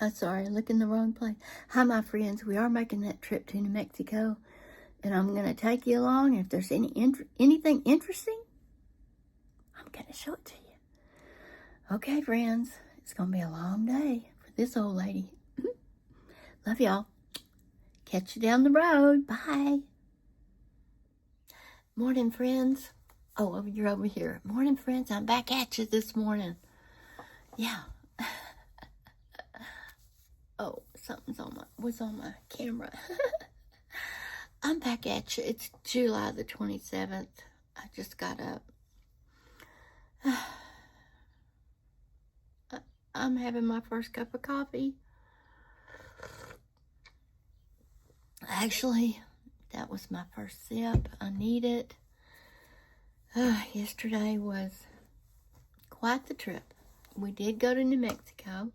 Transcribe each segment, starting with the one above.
Sorry, look in the wrong place. Hi, my friends. We are making that trip to New Mexico, and I'm going to take you along. If there's anything interesting, I'm going to show it to you. Okay, friends. It's going to be a long day for this old lady. Love y'all. Catch you down the road. Bye. Morning, friends. Oh, you're over here. Morning, friends. I'm back at you this morning. Yeah. Oh, something's was on my camera. I'm back at you. It's July the 27th. I just got up. I'm having my first cup of coffee. Actually, that was my first sip. I need it. Yesterday was quite the trip. We did go to New Mexico.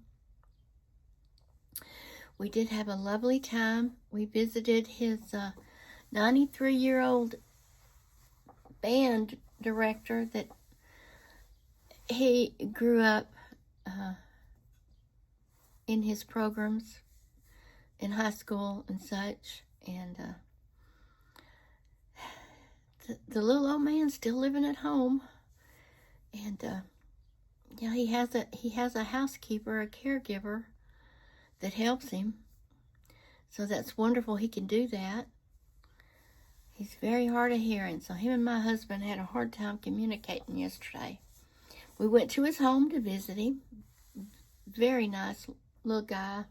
We did have a lovely time. We visited his 93-year-old band director that he grew up in his programs in high school and such. And the little old man's still living at home. And yeah, he has a housekeeper, a caregiver that helps him. So that's wonderful he can do that. He's very hard of hearing, so him and my husband had a hard time communicating yesterday. We went to his home to visit him. Very nice little guy.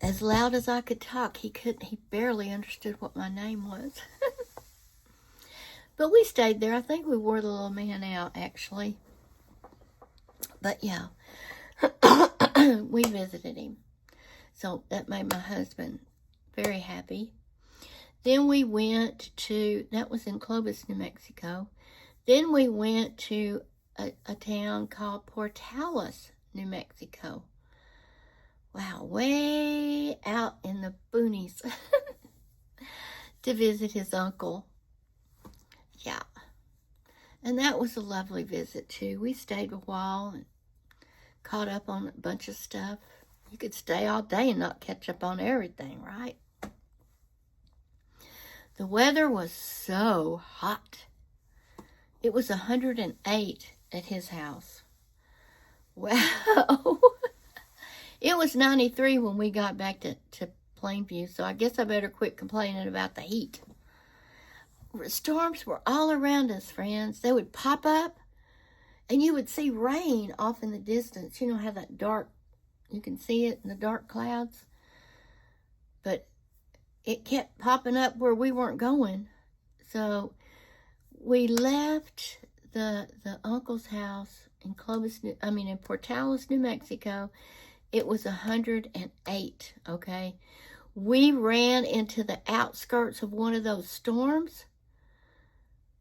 As loud as I could talk, he barely understood what my name was. But we stayed there. I think we wore the little man out, actually. But yeah, we visited him. So that made my husband very happy. Then we went to, that was in Clovis, New Mexico. Then we went to a town called Portales, New Mexico. Wow, way out in the boonies to visit his uncle. Yeah. And that was a lovely visit, too. We stayed a while and caught up on a bunch of stuff. You could stay all day and not catch up on everything, right? The weather was so hot. It was 108 at his house. Wow. It was 93 when we got back to Plainview, so I guess I better quit complaining about the heat. Storms were all around us, friends. They would pop up, and you would see rain off in the distance. You know how that dark, you can see it in the dark clouds? But it kept popping up where we weren't going. So we left the uncle's house in in Portales, New Mexico. It was 108, okay? We ran into the outskirts of one of those storms,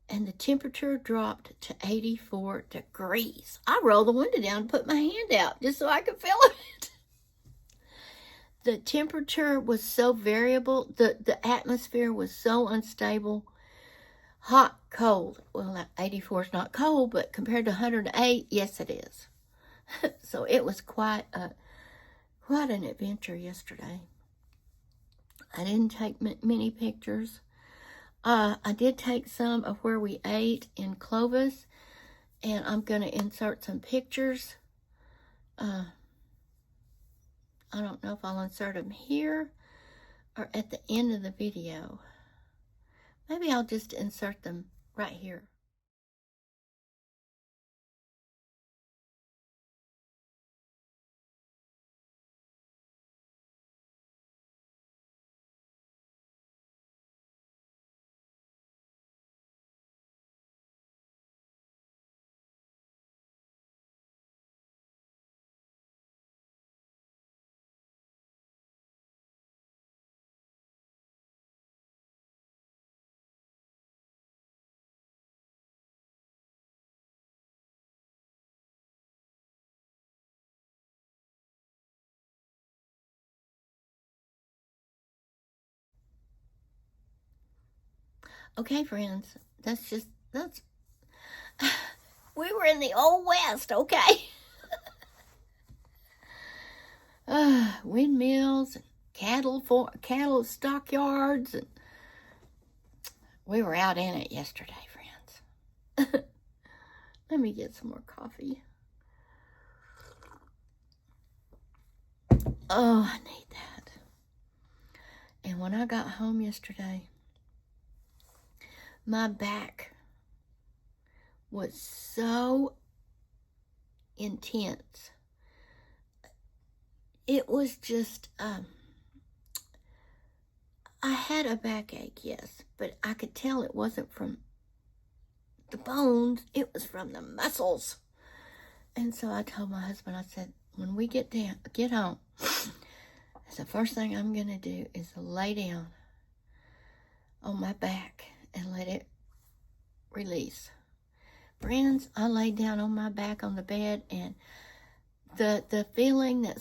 and the temperature dropped to 84 degrees. I rolled the window down and put my hand out just so I could feel it. The temperature was so variable. The atmosphere was so unstable. Hot, cold. Well, 84 is not cold, but compared to 108, yes, it is. So it was quite an adventure yesterday. I didn't take many pictures. I did take some of where we ate in Clovis, and I'm going to insert some pictures. I don't know if I'll insert them here or at the end of the video. Maybe I'll just insert them right here. Okay, friends, that's we were in the Old West, okay? windmills, and cattle stockyards, and we were out in it yesterday, friends. Let me get some more coffee. Oh, I need that. And when I got home yesterday, my back was so intense. It was just, I had a backache, yes, but I could tell it wasn't from the bones, it was from the muscles. And so I told my husband, I said, when we get home, the first thing I'm going to do is lay down on my back and let it release. Friends, I laid down on my back on the bed, and the feeling that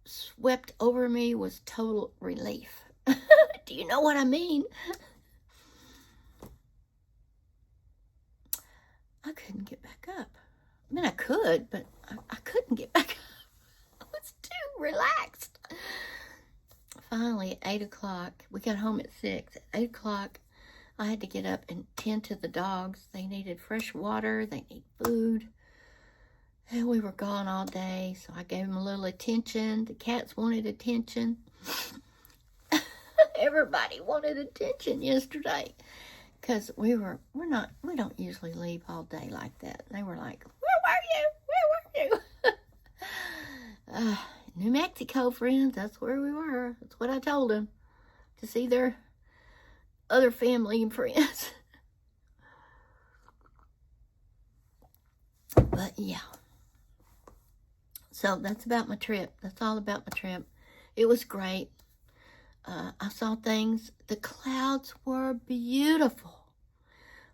swept over me was total relief. Do you know what I mean? I couldn't get back up. I mean, I could, but I couldn't get back up. I was too relaxed. Finally, at 8 o'clock, we got home at 6. At 8 o'clock, I had to get up and tend to the dogs. They needed fresh water. They need food. And we were gone all day, so I gave them a little attention. The cats wanted attention. Everybody wanted attention yesterday. Because we don't usually leave all day like that. They were like, where were you? New Mexico, friends, that's where we were. That's what I told them. To see their other family and friends. But yeah. So that's about my trip. That's all about my trip. It was great. I saw things. The clouds were beautiful.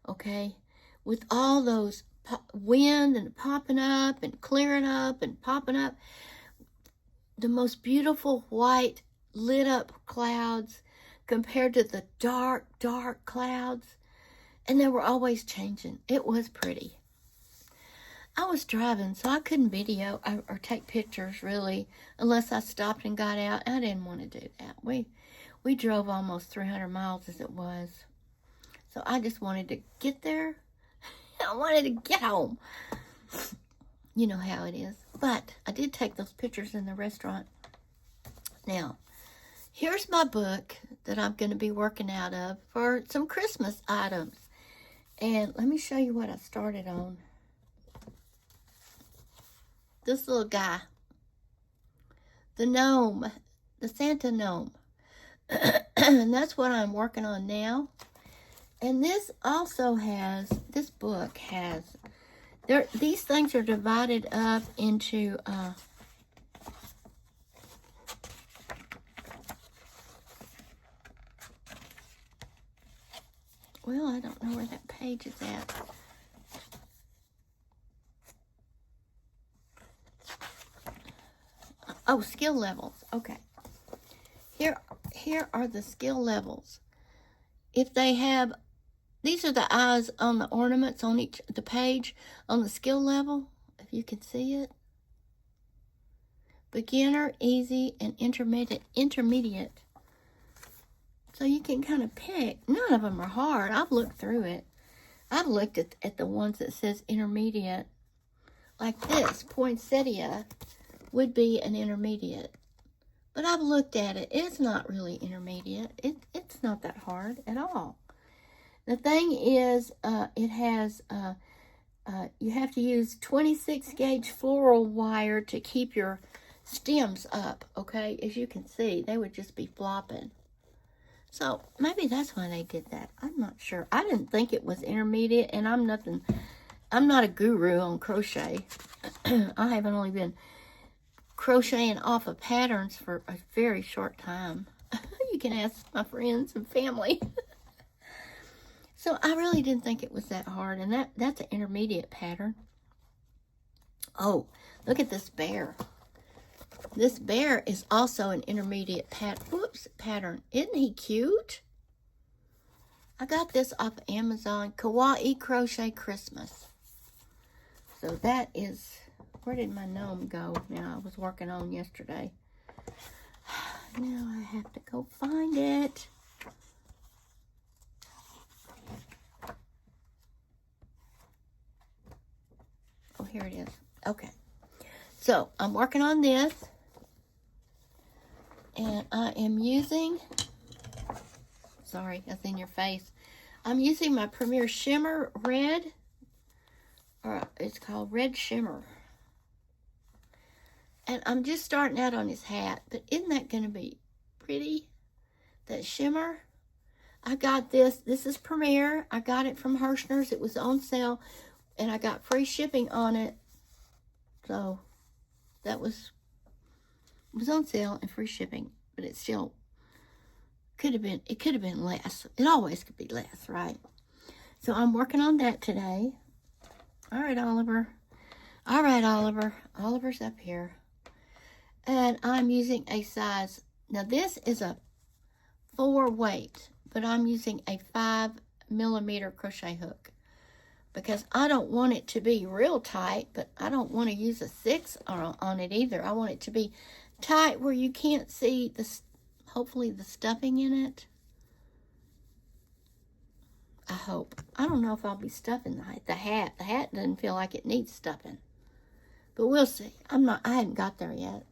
Okay? With all those wind and popping up and clearing up and popping up. The most beautiful white lit up clouds compared to the dark, dark clouds. And they were always changing. It was pretty. I was driving, so I couldn't video or take pictures, really, unless I stopped and got out. I didn't want to do that. We drove almost 300 miles as it was. So I just wanted to get there. I wanted to get home. You know how it is. But I did take those pictures in the restaurant. Now, here's my book that I'm going to be working out of for some Christmas items. And let me show you what I started on. This little guy. The gnome. The Santa gnome. And that's what I'm working on now. And this also has, this book has, these things are divided up into, well, I don't know where that page is at. Oh, skill levels. Okay. Here are the skill levels. If they have, these are the eyes on the ornaments on the page on the skill level. If you can see it. Beginner, easy, and intermediate. So you can kind of pick. None of them are hard. I've looked through it. I've looked at the ones that says intermediate. Like this, poinsettia would be an intermediate. But I've looked at it. It's not really intermediate. It's not that hard at all. The thing is, it has, you have to use 26 gauge floral wire to keep your stems up, okay? As you can see, they would just be flopping. So maybe that's why they did that. I'm not sure. I didn't think it was intermediate, and I'm not a guru on crochet. I haven't only been crocheting off of patterns for a very short time. You can ask my friends and family. So I really didn't think it was that hard, and that's an intermediate pattern. Oh, look at this bear. This bear is also an intermediate pattern. Isn't he cute? I got this off of Amazon, Kawaii Crochet Christmas. So that is, where did my gnome go now? I was working on yesterday. Now I have to go find it. Oh, here it is. Okay. So, I'm working on this. And I am using, sorry, that's in your face. I'm using my Premier Shimmer Red. Or it's called Red Shimmer. And I'm just starting out on his hat. But isn't that going to be pretty? That shimmer. I got this. This is Premier. I got it from Hirschner's. It was on sale. And I got free shipping on it. So, that was... It was on sale and free shipping, but it still could have been less. It always could be less, right? So I'm working on that today. All right, Oliver. All right, Oliver. Oliver's up here. And I'm using a size. Now this is a 4 weight, but I'm using a 5mm crochet hook because I don't want it to be real tight, but I don't want to use a 6 on it either. I want it to be tight where you can't see the, hopefully the stuffing in it. I hope. I don't know if I'll be stuffing the hat. The hat doesn't feel like it needs stuffing. But we'll see. I hadn't got there yet.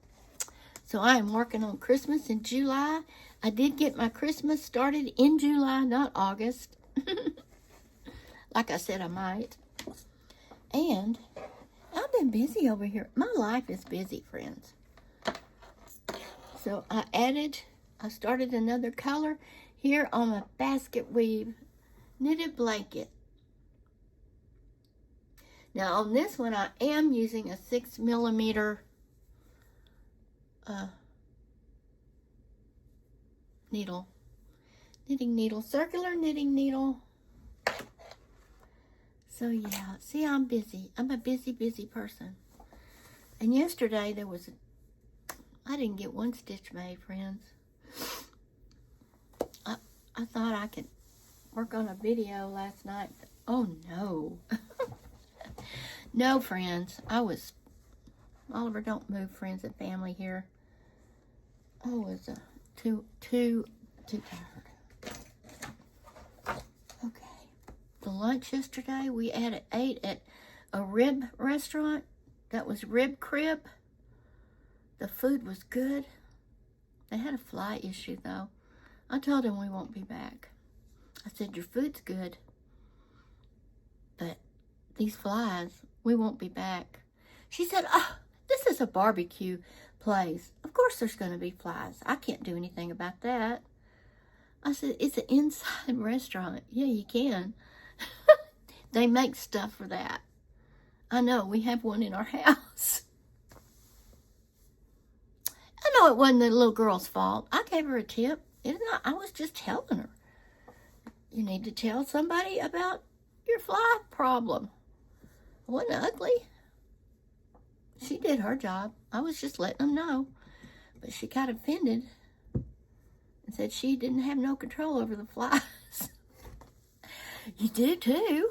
So I am working on Christmas in July. I did get my Christmas started in July, not August. Like I said, I might. And I've been busy over here. My life is busy, friends. So I started another color here on my basket weave knitted blanket. Now on this one I am using a 6mm needle, knitting needle, circular knitting needle. So yeah, see, I'm busy. I'm a busy person. And yesterday I didn't get one stitch made, friends. I thought I could work on a video last night. Oh, no. No, friends. Oliver, don't move, friends and family here. I was too tired. Okay. The lunch yesterday, we ate at a rib restaurant. That was Rib Crib. The food was good. They had a fly issue, though. I told them we won't be back. I said, your food's good, but these flies, we won't be back. She said, oh, this is a barbecue place. Of course there's going to be flies. I can't do anything about that. I said, it's an inside restaurant. Yeah, you can. They make stuff for that. I know, we have one in our house. I know it wasn't the little girl's fault. I gave her a tip. I was just telling her. You need to tell somebody about your fly problem. It wasn't ugly. She did her job. I was just letting them know. But she got offended and said she didn't have no control over the flies. You do too.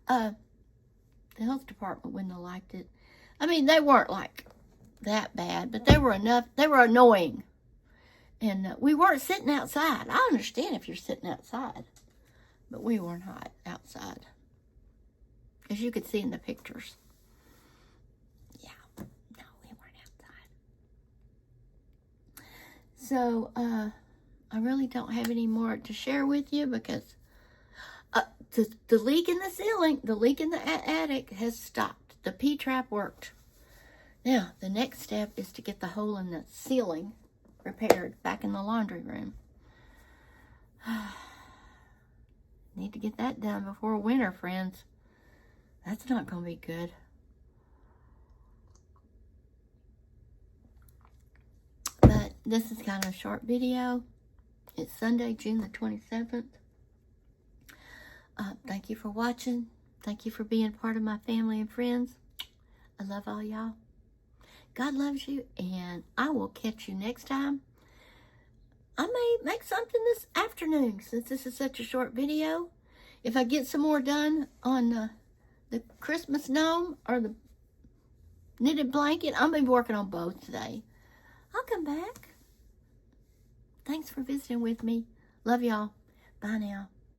The health department wouldn't have liked it. I mean, they weren't like that bad, but they were annoying. And we weren't sitting outside. I understand if you're sitting outside, but we were not outside. As you could see in the pictures. Yeah, no, we weren't outside. So, I really don't have any more to share with you because the leak in the ceiling, the leak in the attic has stopped. The P-trap worked. Now, the next step is to get the hole in the ceiling repaired back in the laundry room. Need to get that done before winter, friends. That's not going to be good. But this is kind of a short video. It's Sunday, June the 27th. Thank you for watching. Thank you for being part of my family and friends. I love all y'all. God loves you, and I will catch you next time. I may make something this afternoon since this is such a short video. If I get some more done on the Christmas gnome or the knitted blanket, I'm going to be working on both today. I'll come back. Thanks for visiting with me. Love y'all. Bye now.